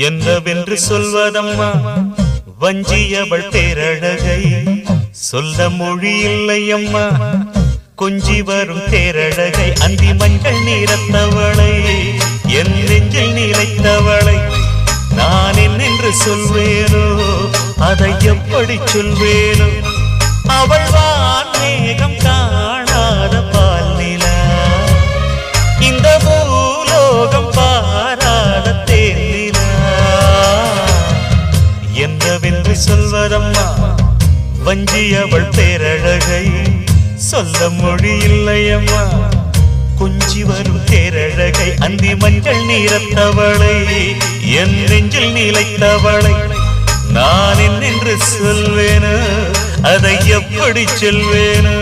என்னவென்று சொல்வதம்மா வஞ்சியவள் பேரழகை சொல்ல மொழி இல்லையம்மா கொஞ்சி வரும் தேரழகை அந்தி மஞ்சள் நீரத்தவளை என் நெஞ்சில் நிலைத்தவளை நான் என்னென்று சொல்வேனோ அதை எப்படி சொல்வேனோ அவள் வான் மேகம் காணாத பால் நிலா இந்த பூலோகம் பாராத தேனிலா என்னவென்று சொல்வதம்மா வஞ்சியவள் பேரழகை சொல்ல மொழி இல்லையம்மா கொஞ்சி வரும் தேரழகை அந்தி மஞ்சள் நீரத்தவளை என் நெஞ்சில் நிலைத்தவளை நான் என்னென்று சொல்வேனோ அதை எப்படி சொல்வேனோ